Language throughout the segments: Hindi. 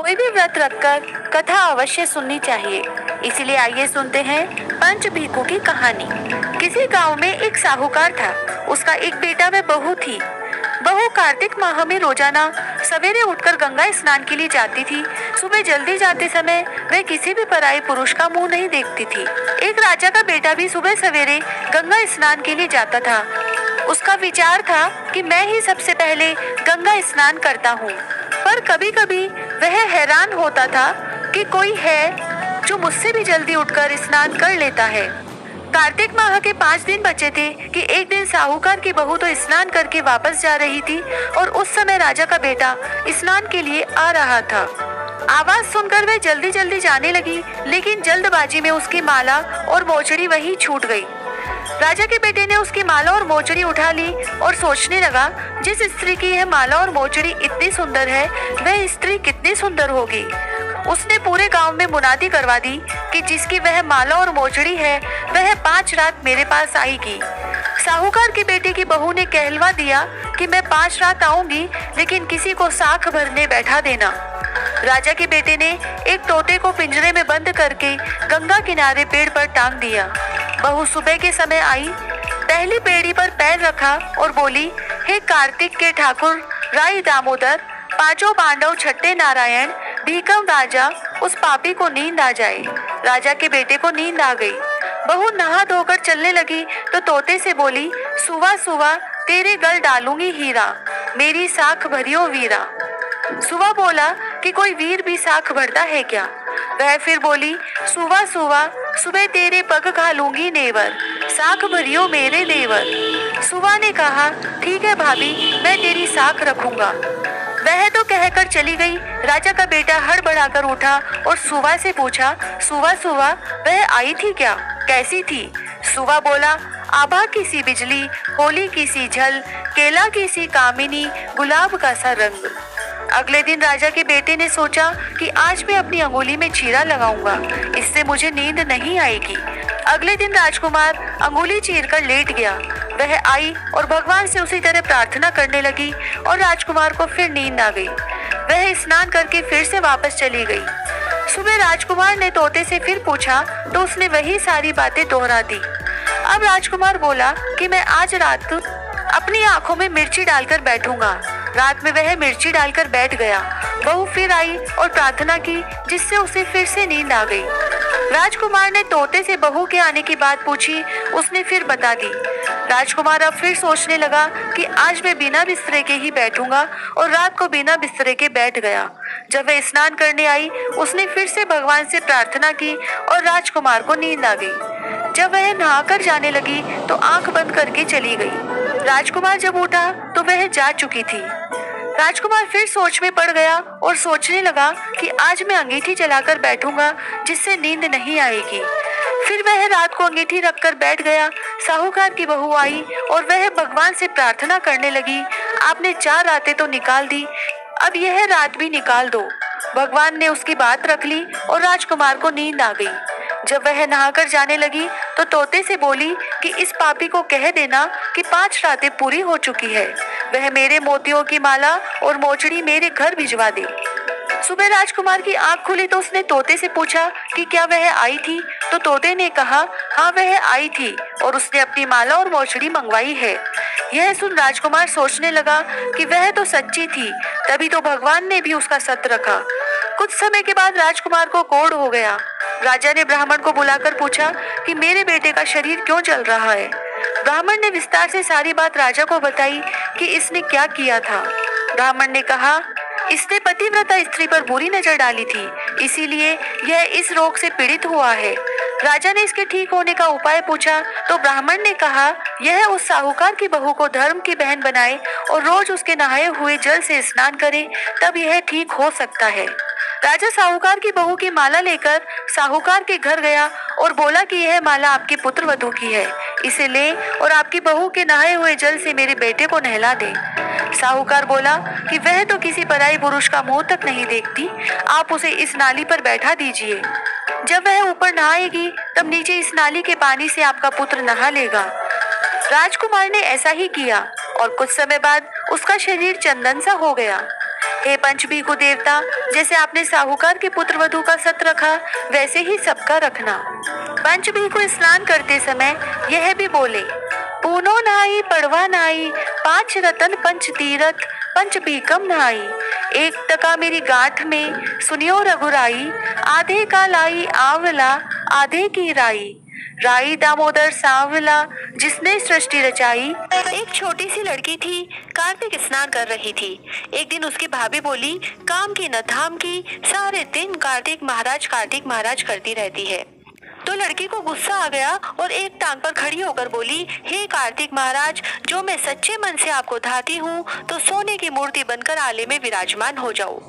कोई भी व्रत रखकर कथा अवश्य सुननी चाहिए। इसीलिए आइए सुनते हैं पंच भीखू की कहानी। किसी गांव में एक साहूकार था। उसका एक बेटा व बहू थी। बहू कार्तिक माह में रोजाना सवेरे उठकर गंगा स्नान के लिए जाती थी। सुबह जल्दी जाते समय वह किसी भी पराये पुरुष का मुंह नहीं देखती थी। एक राजा का बेटा भी सुबह सवेरे गंगा स्नान के लिए जाता था। उसका विचार था कि मैं ही सबसे पहले गंगा स्नान करता हूँ। पर कभी कभी वह हैरान होता था कि कोई है जो मुझसे भी जल्दी उठकर स्नान कर लेता है। कार्तिक माह के 5 दिन बचे थे कि एक दिन साहूकार की बहू तो स्नान करके वापस जा रही थी और उस समय राजा का बेटा स्नान के लिए आ रहा था। आवाज सुनकर वह जल्दी जल्दी जाने लगी, लेकिन जल्दबाजी में उसकी माला और मोचड़ी वहीं छूट गई। राजा के बेटे ने उसकी माला और मोचड़ी उठा ली और सोचने लगा, जिस स्त्री की यह माला और मोचड़ी इतनी सुंदर है, वह स्त्री कितनी सुंदर होगी। उसने पूरे गांव में मुनादी करवा दी कि जिसकी वह माला और मोचड़ी है, वह 5 रात मेरे पास आएगी। साहूकार के बेटे की बहू ने कहलवा दिया कि मैं 5 रात आऊंगी, लेकिन किसी को साख भरने बैठा देना। राजा के बेटे ने एक तोते को पिंजरे में बंद करके गंगा किनारे पेड़ पर टांग दिया। बहू सुबह के समय आई, पहली पेड़ी पर पैर रखा और बोली, हे कार्तिक के ठाकुर राय दामोदर, 5 पांडव छठे नारायण, भीकम राजा, उस पापी को नींद आ जाए। राजा के बेटे को नींद आ गई। बहू नहा धोकर चलने लगी तो तोते से बोली, सुबह सुबह तेरे गल डालूंगी हीरा, मेरी साख भरियो वीरा। सुबह बोला कि कोई वीर भी साख भरता है क्या? वह फिर बोली, सुबह सुबह सुबह तेरे पग घालूंगी नेवर, साख भरियो मेरे देवर। सुबह ने कहा, ठीक है भाभी, मैं तेरी साख रखूंगा। वह तो कहकर चली गई। राजा का बेटा हड़बड़ाकर उठा और सुबह से पूछा, सुबह सुबह वह आई थी क्या? कैसी थी? सुबह बोला, आभा की सी बिजली, होली की सी झल, केला की सी कामिनी, गुलाब का सा रंग। अगले दिन राजा के बेटे ने सोचा कि आज मैं अपनी अंगुली में चीरा लगाऊंगा, इससे मुझे नींद नहीं आएगी। अगले दिन राजकुमार अंगुली चीर कर लेट गया। वह आई और भगवान से उसी तरह प्रार्थना करने लगी और राजकुमार को फिर नींद आ गई। वह स्नान करके फिर से वापस चली गई। सुबह राजकुमार ने तोते से फिर पूछा तो उसने वही सारी बातें दोहरा दी। अब राजकुमार बोला कि मैं आज रात अपनी आंखों में मिर्ची डालकर बैठूंगा। रात में वह मिर्ची डालकर बैठ गया। बहू फिर आई और प्रार्थना की, जिससे उसे फिर से नींद आ गई। राजकुमार ने तोते से बहू के आने की बात पूछी, उसने फिर बता दी। राजकुमार अब फिर सोचने लगा कि आज मैं बिना बिस्तरे के ही बैठूंगा और रात को बिना बिस्तरे के बैठ गया। जब वह स्नान करने आई, उसने फिर से भगवान से प्रार्थना की और राजकुमार को नींद आ गई। जब वह नहाकर जाने लगी तो आंख बंद करके चली गई। राजकुमार जब उठा तो वह जा चुकी थी। राजकुमार फिर सोच में पड़ गया और सोचने लगा कि आज मैं अंगीठी जलाकर बैठूंगा, जिससे नींद नहीं आएगी। फिर वह रात को अंगीठी रखकर बैठ गया। साहूकार की बहू आई और वह भगवान से प्रार्थना करने लगी, आपने 4 रातें तो निकाल दी, अब यह रात भी निकाल दो। भगवान ने उसकी बात रख ली और राजकुमार को नींद आ गई। जब वह नहाकर जाने लगी तो तोते से बोली कि इस पापी को कह देना कि 5 रातें पूरी हो चुकी है, वह मेरे मोतियों की माला और मोचड़ी मेरे घर भिजवा दे। सुबह राजकुमार की आंख खुली तो उसने तोते से पूछा कि क्या वह आई थी? तो तोते ने कहा, हाँ वह आई थी और उसने अपनी माला और मोचड़ी मंगवाई है। यह सुन राजकुमार सोचने लगा कि वह तो सच्ची थी, तभी तो भगवान ने भी उसका सत्य रखा। कुछ समय के बाद राजकुमार को कोढ़ हो गया। राजा ने ब्राह्मण को बुलाकर पूछा कि मेरे बेटे का शरीर क्यों जल रहा है। ब्राह्मण ने विस्तार से सारी बात राजा को बताई कि इसने क्या किया था। ब्राह्मण ने कहा, इसने पतिव्रता स्त्री पर बुरी नजर डाली थी, इसीलिए यह इस रोग से पीड़ित हुआ है। राजा ने इसके ठीक होने का उपाय पूछा तो ब्राह्मण ने कहा, यह उस साहूकार की बहू को धर्म की बहन बनाए और रोज उसके नहाए हुए जल से स्नान करे, तब यह ठीक हो सकता है। राजा साहूकार की बहू की माला लेकर साहूकार के घर गया और बोला कि यह माला आपकी पुत्र वधू की है, इसे ले और आपकी बहू के नहाए हुए जल से मेरे बेटे को नहला दे। साहूकार बोला कि वह तो किसी पराई पुरुष का मुंह तक नहीं देखती, आप उसे इस नाली पर बैठा दीजिए। जब वह ऊपर नहाएगी तब नीचे इस नाली के पानी से आपका पुत्र नहा लेगा। राजकुमार ने ऐसा ही किया और कुछ समय बाद उसका शरीर चंदन सा हो गया। हे पंचभीखु देवता, जैसे आपने साहूकार के पुत्र वधू का सत रखा, वैसे ही सबका रखना। पंचभीखु स्नान करते समय यह भी बोले, पूनो नहाई पड़वा नहाई, 5 रतन पंच तीरथ पंच भीकम नहाई। 1 टका मेरी गांठ में सुनियो रघुराई, आधे का लाई आंवला आधे की राई। राई दामोदर सांवला जिसने सृष्टि रचाई। एक छोटी सी लड़की थी, कार्तिक स्नान कर रही थी। एक दिन उसकी भाभी बोली, काम की न धाम की, सारे दिन कार्तिक महाराज करती रहती है। तो लड़की को गुस्सा आ गया और एक टांग पर खड़ी होकर बोली, हे कार्तिक महाराज, जो मैं सच्चे मन से आपको धाती हूँ तो सोने की मूर्ति बनकर आले में विराजमान हो जाओ।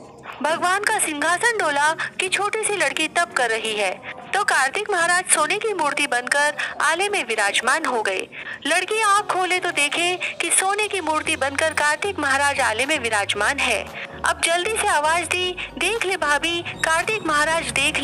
भगवान का सिंहासन डोला कि छोटी सी लड़की तप कर रही है, तो कार्तिक महाराज सोने की मूर्ति बनकर आले में विराजमान हो गए। लड़की आंख खोले तो देखे कि सोने की मूर्ति बनकर कार्तिक महाराज आले में विराजमान है। अब जल्दी से आवाज दी, देख ले भाभी, कार्तिक महाराज देख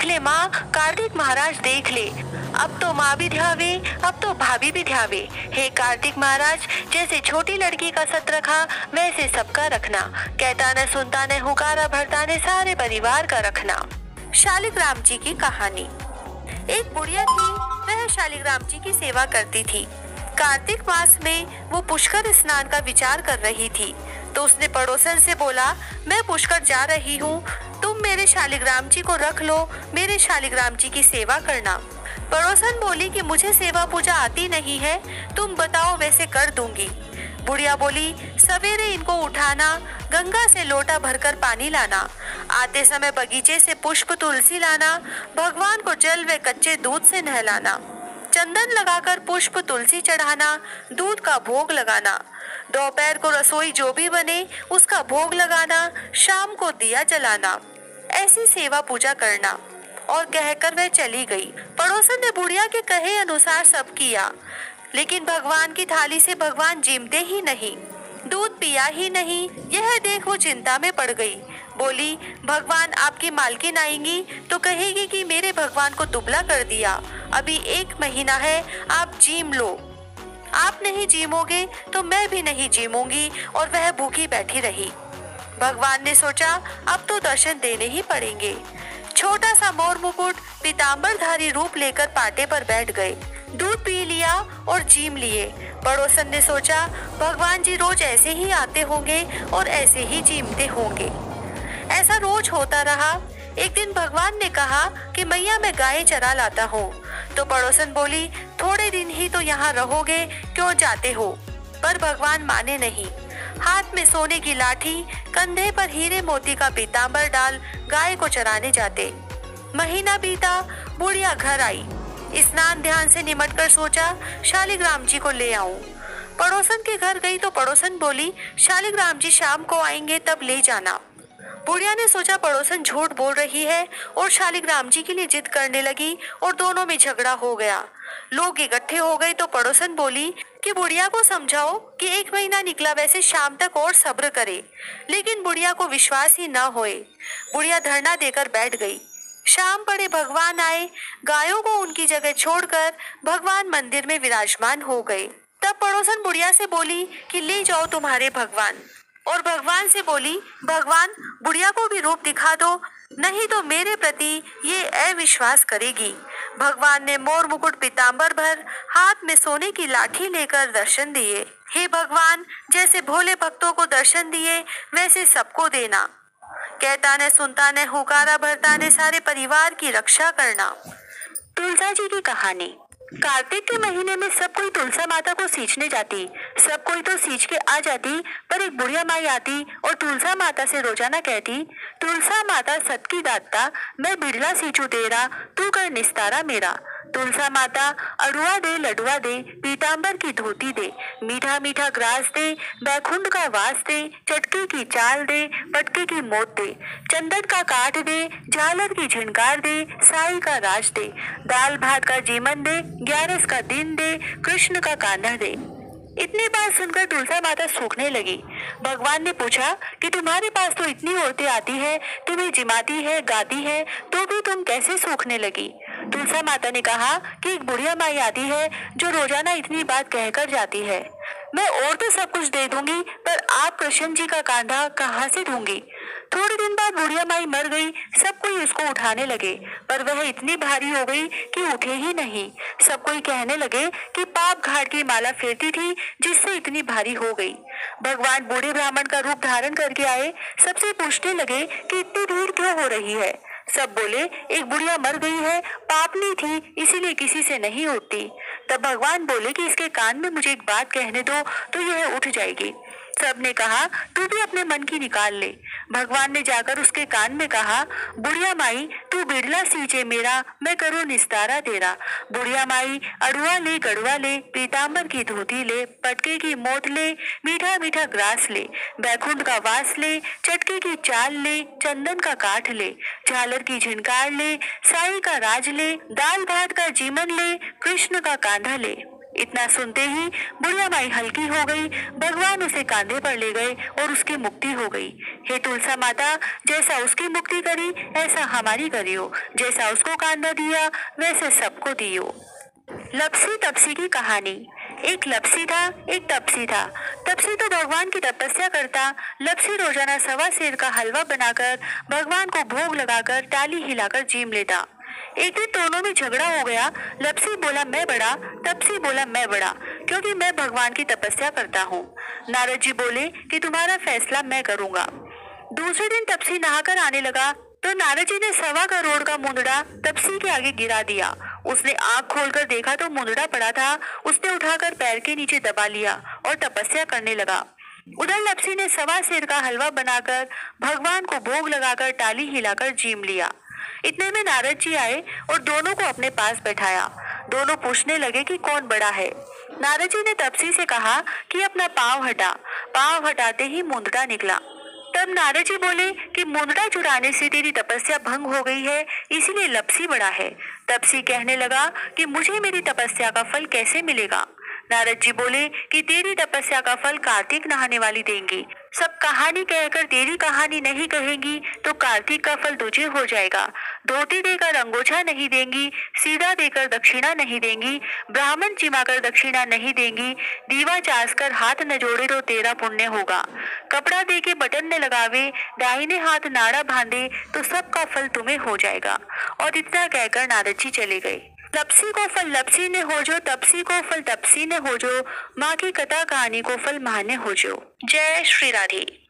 ले माँ, कार्तिक महाराज देख ले। अब तो माँ भी ध्यावे, अब तो भाभी भी ध्यावे। हे कार्तिक महाराज, जैसे छोटी लड़की का सत रखा, वैसे सबका रखना। कहता न सुनता न हुकारा भरता न सारे परिवार का रखना। शालिग्राम जी की कहानी। एक बुढ़िया थी, वह शालिग्राम जी की सेवा करती थी। कार्तिक मास में वो पुष्कर स्नान का विचार कर रही थी, तो उसने पड़ोसन से बोला, मैं पुष्कर जा रही हूँ, तुम मेरे शालिग्राम जी को रख लो, मेरे शालिग्राम जी की सेवा करना। पड़ोसन बोली कि मुझे सेवा पूजा आती नहीं है, तुम बताओ वैसे कर दूंगी। बुढ़िया बोली, सवेरे इनको उठाना, गंगा से लोटा भरकर पानी लाना, आते समय बगीचे से पुष्प तुलसी लाना, भगवान को जल व कच्चे दूध से नहलाना, चंदन लगाकर पुष्प तुलसी चढ़ाना, दूध का भोग लगाना, दोपहर को रसोई जो भी बने उसका भोग लगाना, शाम को दिया जलाना, ऐसी सेवा पूजा करना। और कहकर वह चली गई। पड़ोसन ने बुढ़िया के कहे अनुसार सब किया, लेकिन भगवान की थाली से भगवान जिमते ही नहीं, दूध पिया ही नहीं। यह देख वो चिंता में पड़ गई। बोली, भगवान आपकी मालकिन आएंगी तो कहेगी कि मेरे भगवान को दुबला कर दिया, अभी 1 महीना है, आप जीम लो। आप नहीं जीमोगे तो मैं भी नहीं जीमूंगी। और वह भूखी बैठी रही। भगवान ने सोचा, अब तो दर्शन देने ही पड़ेंगे। छोटा सा मोर मुकुट पीतांबरधारी रूप लेकर पाटे पर बैठ गए, दूध पी लिया और जीम लिए। पड़ोसन ने सोचा, भगवान जी रोज ऐसे ही आते होंगे और ऐसे ही जीमते होंगे। ऐसा रोज होता रहा। एक दिन भगवान ने कहा कि मैया मैं गाय चरा लाता हूँ। तो पड़ोसन बोली, थोड़े दिन ही तो यहाँ रहोगे, क्यों जाते हो? पर भगवान माने नहीं। हाथ में सोने की लाठी, कंधे पर हीरे मोती का पीतांबर डाल गाय को चराने जाते। महीना बीता, बुढ़िया घर आई। स्नान ध्यान से निमटकर सोचा, शालिग्राम जी को ले आऊं। पड़ोसन के घर गई तो पड़ोसन बोली, शालिग्राम जी शाम को आएंगे तब ले जाना। बुढ़िया ने सोचा पड़ोसन झूठ बोल रही है और शालिग्राम जी के लिए जिद करने लगी और दोनों में झगड़ा हो गया। लोग इकट्ठे हो गए तो पड़ोसन बोली कि बुढ़िया को समझाओ कि 1 महीना निकला, वैसे शाम तक और सब्र करे। लेकिन बुढ़िया को विश्वास ही न होए। बुढ़िया धरना देकर बैठ गई। शाम पड़े भगवान आए। गायों को उनकी जगह छोड़कर भगवान मंदिर में विराजमान हो गए। तब पड़ोसन बुढ़िया से बोली कि ले जाओ तुम्हारे भगवान। और भगवान से बोली, भगवान बुढ़िया को भी रूप दिखा दो, नहीं तो मेरे प्रति ये अविश्वास करेगी। भगवान ने मोर मुकुट पीतांबर भर, हाथ में सोने की लाठी लेकर दर्शन दिए। हे भगवान, जैसे भोले भक्तों को दर्शन दिए वैसे सबको देना। कहता न सुनता न हुकारा भरता न सारे परिवार की रक्षा करना। तुलसा जी की कहानी। कार्तिक के महीने में सब कोई तुलसा माता को सींचने जाती। सब कोई तो सींच के आ जाती, पर एक बुढ़िया माई आती और तुलसा माता से रोजाना कहती, तुलसा माता सत की दाता, मैं बिरला सींचू तेरा, तू कर निस्तारा मेरा। तुलसा माता अड़ुआ दे लडुआ दे, पीतांबर की धोती दे, मीठा मीठा ग्रास दे, बैकुंठ का वास दे, चटके की चाल दे, पटके की मोत दे, चंदन का काट दे, झालर की झिनकार दे, साई का राज दे, दाल भात का जीवन दे, 11 का दिन दे, कृष्ण का कान्हा दे। इतनी बात सुनकर तुलसा माता सूखने लगी। भगवान ने पूछा कि तुम्हारे पास तो इतनी औरतें आती है, तुम्हें जिमाती है, गाती है, तो भी तुम कैसे सूखने लगी? तुलसा माता ने कहा कि एक बुढ़िया माई आती है जो रोजाना इतनी बात कहकर जाती है। मैं और तो सब कुछ दे दूंगी, पर आप कृष्ण जी का कांधा कहाँ से ढूंढूंगी। थोड़े दिन बाद बुढ़िया माई मर गई। सब कोई उसको उठाने लगे, पर वह इतनी भारी हो गई कि उठे ही नहीं। सब कोई कहने लगे कि पाप घाट की माला फेरती थी, जिससे इतनी भारी हो गई। भगवान बूढ़े ब्राह्मण का रूप धारण करके आए। सबसे पूछने लगे कि इतनी भीड़ क्यों हो रही है। सब बोले, एक बुढ़िया मर गई है, पापनी थी, इसीलिए किसी से नहीं उठती। तब भगवान बोले कि इसके कान में मुझे एक बात कहने दो तो यह उठ जाएगी। सबने कहा, तू भी अपने मन की निकाल ले। भगवान ने जाकर उसके कान में कहा, बुढ़िया माई तू बिरला सींचे मेरा, मैं करूँ निस्तारा तेरा। बुढ़िया माई अड़ुआ ले गड़ुआ ले, पीताम्बर की धोती ले, पटके की मोट ले, मीठा मीठा ग्रास ले, बैकुंठ का वास ले, चटके की चाल ले, चंदन का काठ ले, झालर की झिनकार ले, साई का राज ले, दाल भात का जीमन ले, कृष्ण का कांधा ले। इतना सुनते ही बुढ़िया माई हल्की हो गई। भगवान उसे कांधे पर ले गए और उसकी मुक्ति हो गई। हे तुलसा माता, जैसा उसकी मुक्ति करी ऐसा हमारी करियो, जैसा उसको कांधा दिया वैसे सबको दियो। लपसी तपसी की कहानी। एक लपसी था, एक तपसी था। तपसी तो भगवान की तपस्या करता। लपसी रोजाना सवा सेर का हलवा बनाकर भगवान को भोग लगाकर ताली हिलाकर जीम लेता। एक दिन दोनों में झगड़ा हो गया। लपसी बोला मैं बड़ा, तपसी बोला मैं बड़ा, क्योंकि मैं भगवान की तपस्या करता हूँ। नारद जी बोले कि तुम्हारा फैसला मैं करूँगा। दूसरे दिन तपसी नहाकर आने लगा तो नारद जी ने 1.25 करोड़ का मुंदड़ा तपसी के आगे गिरा दिया। उसने आंख खोलकर देखा तो मुंदड़ा पड़ा था। उसने उठाकर पैर के नीचे दबा लिया और तपस्या करने लगा। उधर लपसी ने सवा सेर का हलवा बनाकर भगवान को भोग लगाकर ताली हिलाकर जीम लिया। इतने में नारद जी आए और दोनों को अपने पास बैठाया। दोनों पूछने लगे कि कौन बड़ा है। नारद जी ने तपसी से कहा कि अपना पांव हटा। पांव हटाते ही मुंदड़ा निकला। तब नारद जी बोले कि मुंदड़ा चुराने से तेरी तपस्या भंग हो गई है, इसीलिए लपसी बड़ा है। तपसी कहने लगा कि मुझे मेरी तपस्या का फल कैसे मिलेगा। नारद जी बोले कि तेरी तपस्या का फल कार्तिक नहाने वाली देंगी। सब कहानी कहकर तेरी कहानी नहीं कहेंगी तो कार्तिक का फल तुझे हो जाएगा। धोती देकर अंगोछा नहीं देंगी, सीधा देकर दक्षिणा नहीं देंगी, ब्राह्मण चिमाकर दक्षिणा नहीं देंगी, दीवा चास कर हाथ न जोड़े तो तेरा पुण्य होगा। कपड़ा दे के बटन न लगावे, दाहिने हाथ नाड़ा बांधे तो सबका फल तुम्हें हो जाएगा। और इतना कहकर नारद जी चले गए। लपसी को फल लपसी ने हो जो, तपसी को फल तपसी ने हो जो, माँ की कथा कहानी को फल माँ ने हो जो। जय श्री राधे।